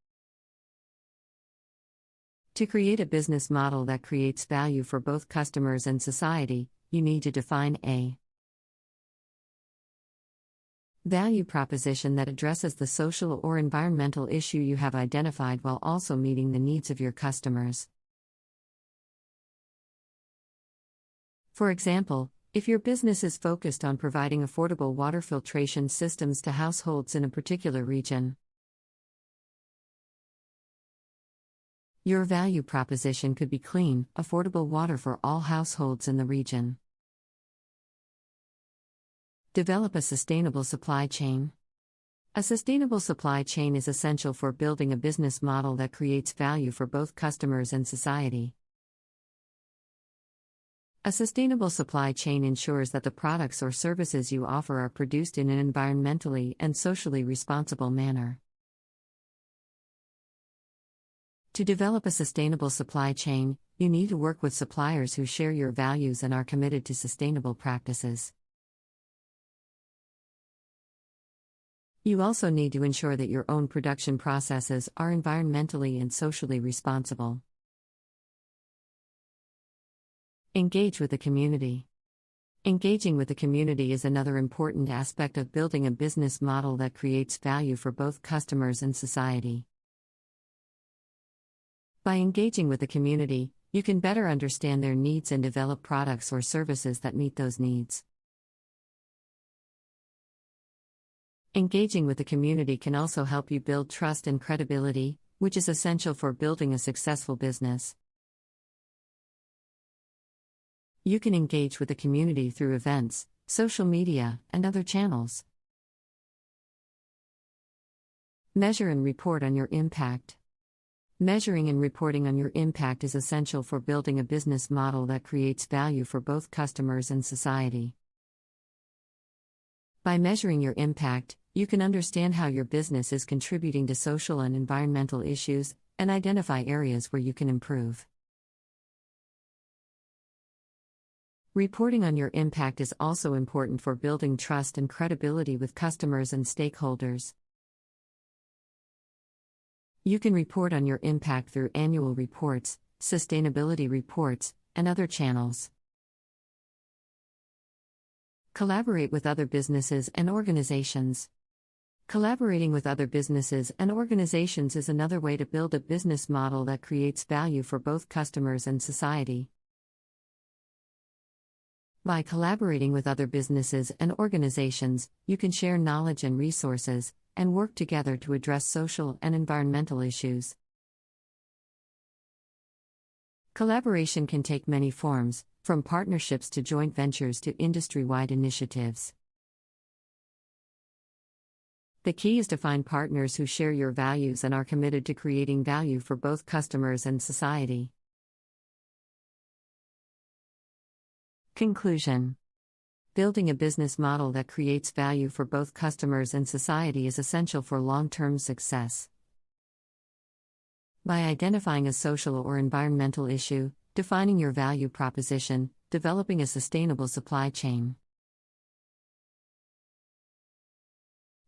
To create a business model that creates value for both customers and society, you need to define a value proposition that addresses the social or environmental issue you have identified while also meeting the needs of your customers. For example, if your business is focused on providing affordable water filtration systems to households in a particular region, your value proposition could be clean, affordable water for all households in the region. Develop a sustainable supply chain. A sustainable supply chain is essential for building a business model that creates value for both customers and society. A sustainable supply chain ensures that the products or services you offer are produced in an environmentally and socially responsible manner. To develop a sustainable supply chain, you need to work with suppliers who share your values and are committed to sustainable practices. You also need to ensure that your own production processes are environmentally and socially responsible. Engage with the community. Engaging with the community is another important aspect of building a business model that creates value for both customers and society. By engaging with the community, you can better understand their needs and develop products or services that meet those needs. Engaging with the community can also help you build trust and credibility, which is essential for building a successful business. You can engage with the community through events, social media, and other channels. Measure and report on your impact. Measuring and reporting on your impact is essential for building a business model that creates value for both customers and society. By measuring your impact, you can understand how your business is contributing to social and environmental issues, and identify areas where you can improve. Reporting on your impact is also important for building trust and credibility with customers and stakeholders. You can report on your impact through annual reports, sustainability reports, and other channels. Collaborate with other businesses and organizations. Collaborating with other businesses and organizations is another way to build a business model that creates value for both customers and society. By collaborating with other businesses and organizations, you can share knowledge and resources, and work together to address social and environmental issues. Collaboration can take many forms, from partnerships to joint ventures to industry-wide initiatives. The key is to find partners who share your values and are committed to creating value for both customers and society. Conclusion. Building a business model that creates value for both customers and society is essential for long-term success. By identifying a social or environmental issue, defining your value proposition, developing a sustainable supply chain,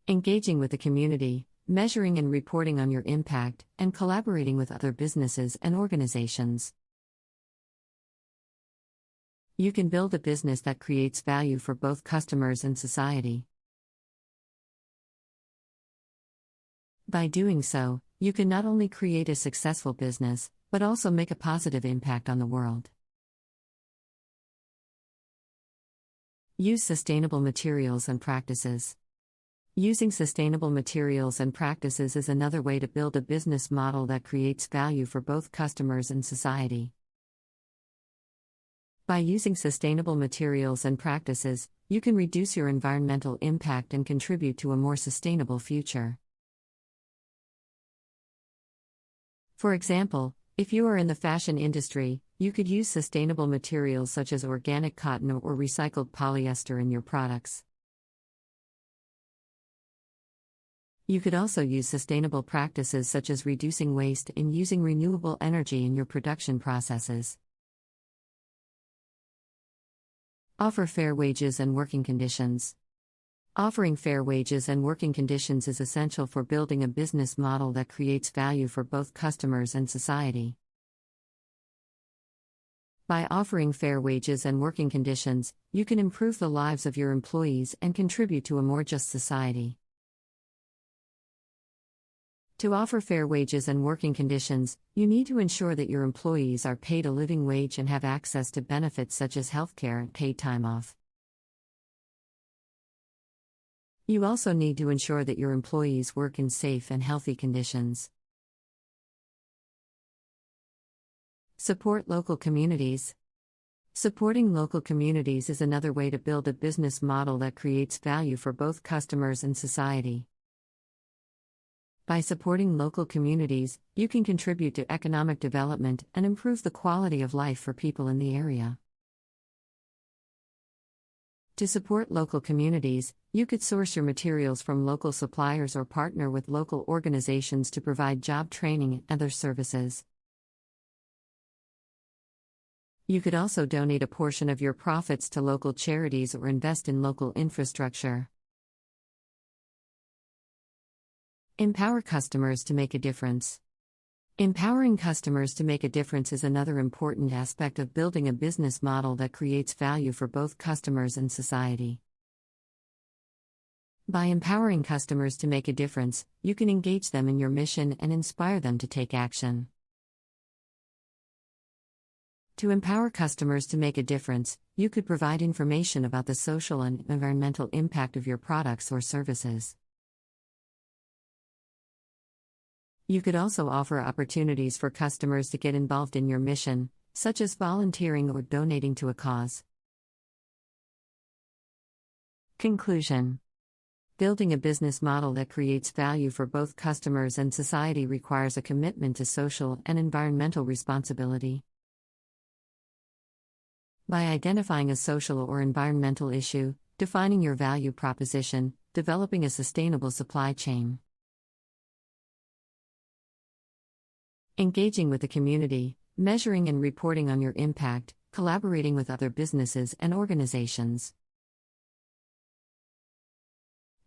engaging with the community, measuring and reporting on your impact, and collaborating with other businesses and organizations, you can build a business that creates value for both customers and society. By doing so, you can not only create a successful business, but also make a positive impact on the world. Use sustainable materials and practices. Using sustainable materials and practices is another way to build a business model that creates value for both customers and society. By using sustainable materials and practices, you can reduce your environmental impact and contribute to a more sustainable future. For example, if you are in the fashion industry, you could use sustainable materials such as organic cotton or recycled polyester in your products. You could also use sustainable practices such as reducing waste and using renewable energy in your production processes. Offer fair wages and working conditions. Offering fair wages and working conditions is essential for building a business model that creates value for both customers and society. By offering fair wages and working conditions, you can improve the lives of your employees and contribute to a more just society. To offer fair wages and working conditions, you need to ensure that your employees are paid a living wage and have access to benefits such as healthcare and paid time off. You also need to ensure that your employees work in safe and healthy conditions. Support local communities. Supporting local communities is another way to build a business model that creates value for both customers and society. By supporting local communities, you can contribute to economic development and improve the quality of life for people in the area. To support local communities, you could source your materials from local suppliers or partner with local organizations to provide job training and other services. You could also donate a portion of your profits to local charities or invest in local infrastructure. Empower customers to make a difference. Empowering customers to make a difference is another important aspect of building a business model that creates value for both customers and society. By empowering customers to make a difference, you can engage them in your mission and inspire them to take action. To empower customers to make a difference, you could provide information about the social and environmental impact of your products or services. You could also offer opportunities for customers to get involved in your mission, such as volunteering or donating to a cause. Conclusion. Building a business model that creates value for both customers and society requires a commitment to social and environmental responsibility. By identifying a social or environmental issue, defining your value proposition, developing a sustainable supply chain, engaging with the community, measuring and reporting on your impact, collaborating with other businesses and organizations.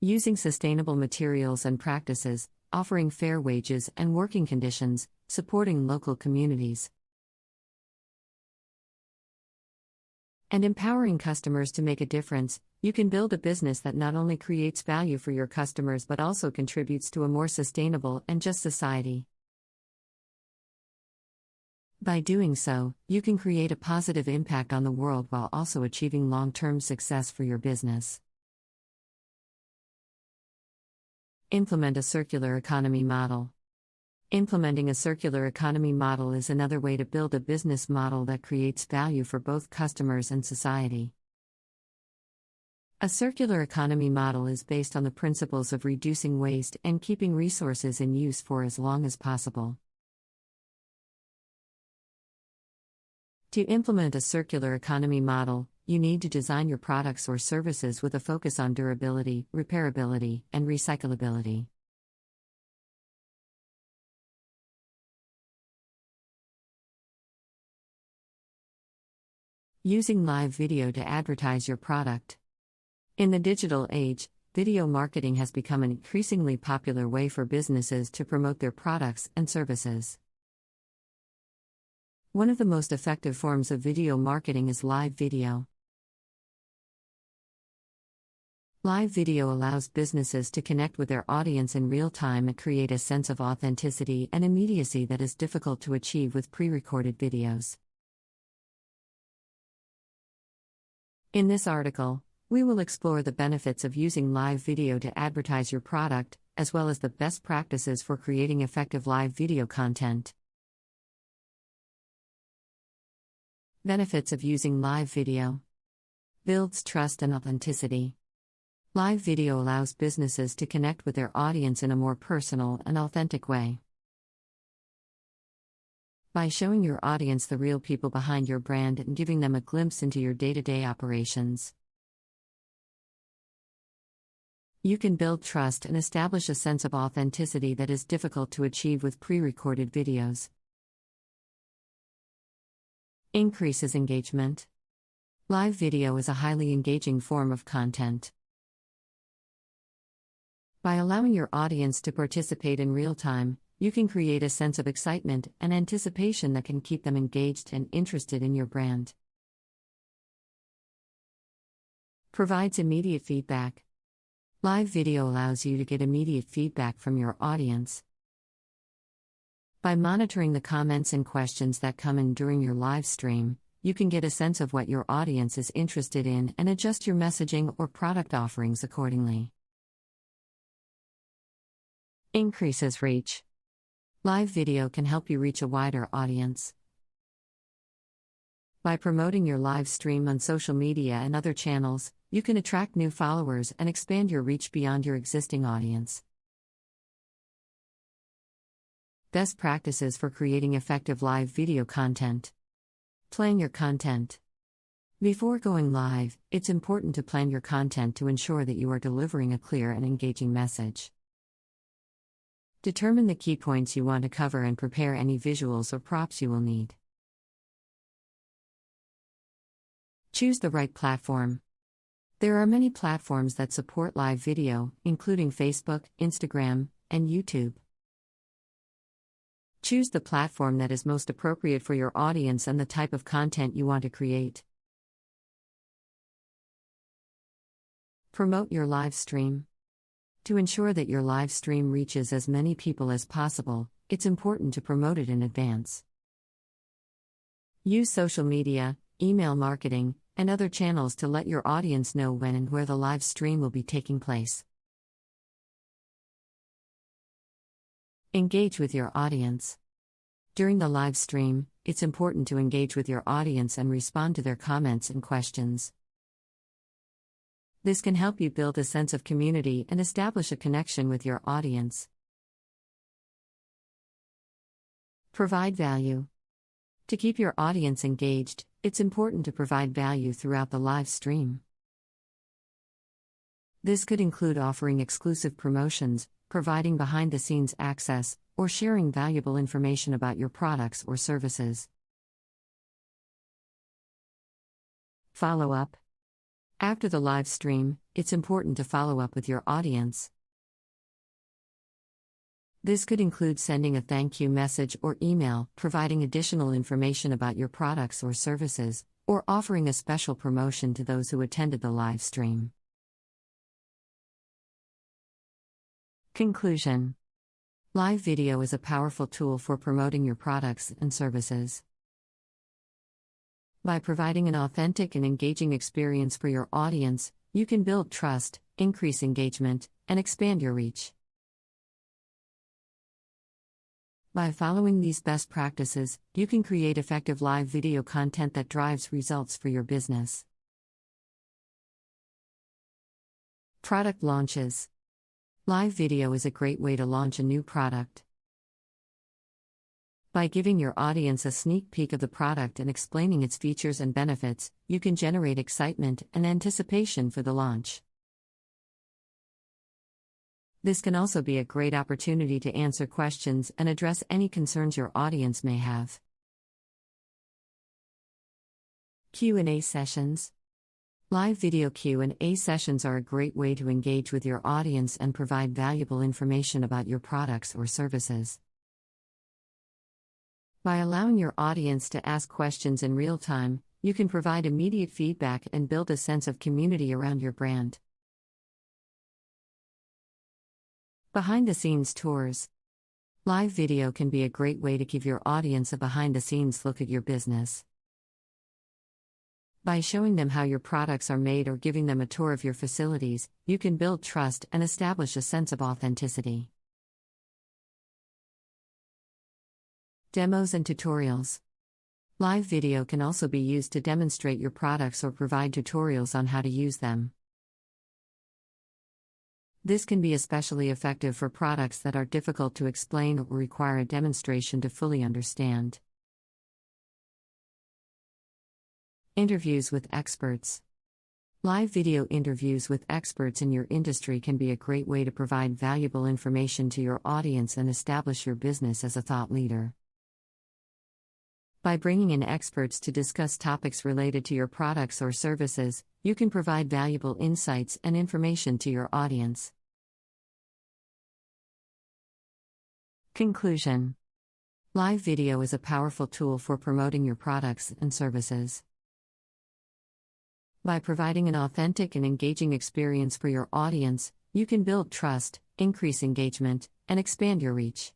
Using sustainable materials and practices, offering fair wages and working conditions, supporting local communities, and empowering customers to make a difference, you can build a business that not only creates value for your customers but also contributes to a more sustainable and just society. By doing so, you can create a positive impact on the world while also achieving long-term success for your business. Implement a circular economy model. Implementing a circular economy model is another way to build a business model that creates value for both customers and society. A circular economy model is based on the principles of reducing waste and keeping resources in use for as long as possible. To implement a circular economy model, you need to design your products or services with a focus on durability, repairability, and recyclability. Using live video to advertise your product. In the digital age, video marketing has become an increasingly popular way for businesses to promote their products and services. One of the most effective forms of video marketing is live video. Live video allows businesses to connect with their audience in real time and create a sense of authenticity and immediacy that is difficult to achieve with pre-recorded videos. In this article, We will explore the benefits of using live video to advertise your product, as well as the best practices for creating effective live video content. Benefits of using live video: builds trust and authenticity. Live video allows businesses to connect with their audience in a more personal and authentic way. By showing your audience the real people behind your brand and giving them a glimpse into your day-to-day operations, you can build trust and establish a sense of authenticity that is difficult to achieve with pre-recorded videos. Increases engagement. Live video is a highly engaging form of content. By allowing your audience to participate in real time, you can create a sense of excitement and anticipation that can keep them engaged and interested in your brand. Provides immediate feedback. Live video allows you to get immediate feedback from your audience. By monitoring the comments and questions that come in during your live stream, you can get a sense of what your audience is interested in and adjust your messaging or product offerings accordingly. Increases reach. Live video can help you reach a wider audience. By promoting your live stream on social media and other channels, you can attract new followers and expand your reach beyond your existing audience. Best practices for creating effective live video content. Plan your content. Before going live, it's important to plan your content to ensure that you are delivering a clear and engaging message. Determine the key points you want to cover and prepare any visuals or props you will need. Choose the right platform. There are many platforms that support live video, including Facebook, Instagram, and YouTube. Choose the platform that is most appropriate for your audience and the type of content you want to create. Promote your live stream. To ensure that your live stream reaches as many people as possible, it's important to promote it in advance. Use social media, email marketing, and other channels to let your audience know when and where the live stream will be taking place. Engage with your audience. During the live stream, it's important to engage with your audience and respond to their comments and questions. This can help you build a sense of community and establish a connection with your audience. Provide value. To keep your audience engaged, it's important to provide value throughout the live stream. This could include offering exclusive promotions, providing behind-the-scenes access, or sharing valuable information about your products or services. Follow up. After the live stream, it's important to follow up with your audience. This could include sending a thank you message or email, providing additional information about your products or services, or offering a special promotion to those who attended the live stream. Conclusion. Live video is a powerful tool for promoting your products and services. By providing an authentic and engaging experience for your audience, you can build trust, increase engagement, and expand your reach. By following these best practices, you can create effective live video content that drives results for your business. Product launches. Live video is a great way to launch a new product. By giving your audience a sneak peek of the product and explaining its features and benefits, you can generate excitement and anticipation for the launch. This can also be a great opportunity to answer questions and address any concerns your audience may have. Q&A sessions. Live video Q&A sessions are a great way to engage with your audience and provide valuable information about your products or services. By allowing your audience to ask questions in real time, you can provide immediate feedback and build a sense of community around your brand. Behind-the-scenes tours. Live video can be a great way to give your audience a behind-the-scenes look at your business. By showing them how your products are made or giving them a tour of your facilities, you can build trust and establish a sense of authenticity. Demos and tutorials. Live video can also be used to demonstrate your products or provide tutorials on how to use them. This can be especially effective for products that are difficult to explain or require a demonstration to fully understand. Interviews with experts. Live video interviews with experts in your industry can be a great way to provide valuable information to your audience and establish your business as a thought leader. By bringing in experts to discuss topics related to your products or services, you can provide valuable insights and information to your audience. Conclusion. Live video is a powerful tool for promoting your products and services. By providing an authentic and engaging experience for your audience, you can build trust, increase engagement, and expand your reach.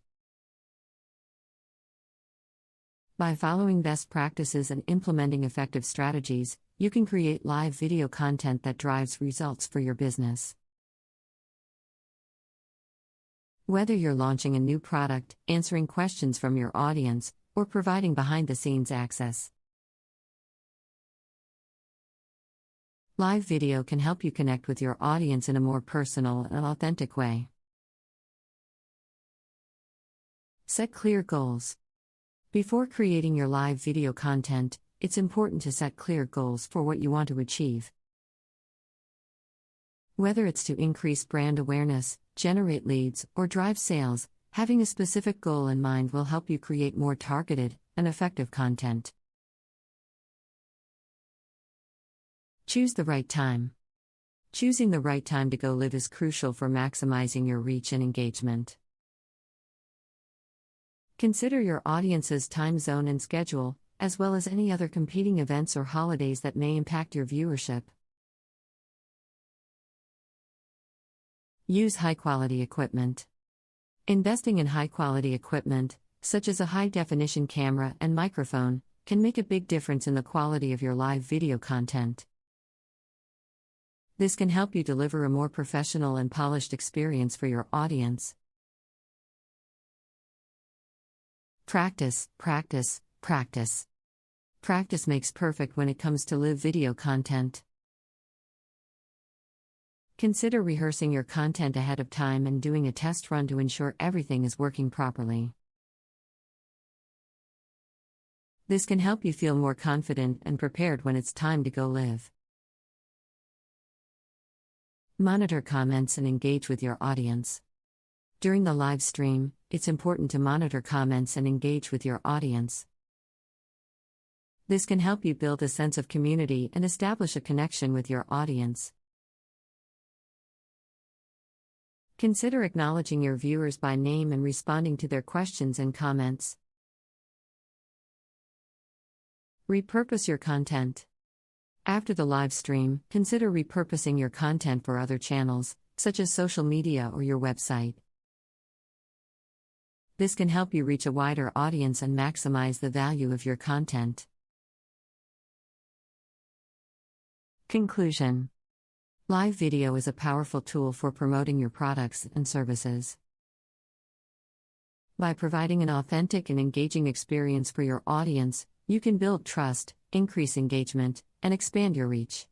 By following best practices and implementing effective strategies, you can create live video content that drives results for your business. Whether you're launching a new product, answering questions from your audience, or providing behind-the-scenes access, live video can help you connect with your audience in a more personal and authentic way. Set clear goals. Before creating your live video content, it's important to set clear goals for what you want to achieve. Whether it's to increase brand awareness, generate leads, or drive sales, having a specific goal in mind will help you create more targeted and effective content. Choose the right time. Choosing the right time to go live is crucial for maximizing your reach and engagement. Consider your audience's time zone and schedule, as well as any other competing events or holidays that may impact your viewership. Use high-quality equipment. Investing in high-quality equipment, such as a high-definition camera and microphone, can make a big difference in the quality of your live video content. This can help you deliver a more professional and polished experience for your audience. Practice, practice, practice. Practice makes perfect when it comes to live video content. Consider rehearsing your content ahead of time and doing a test run to ensure everything is working properly. This can help you feel more confident and prepared when it's time to go live. Monitor comments and engage with your audience. During the live stream, it's important to monitor comments and engage with your audience. This can help you build a sense of community and establish a connection with your audience. Consider acknowledging your viewers by name and responding to their questions and comments. Repurpose your content. After the live stream, consider repurposing your content for other channels, such as social media or your website. This can help you reach a wider audience and maximize the value of your content. Conclusion. Live video is a powerful tool for promoting your products and services. By providing an authentic and engaging experience for your audience, you can build trust, increase engagement, and expand your reach.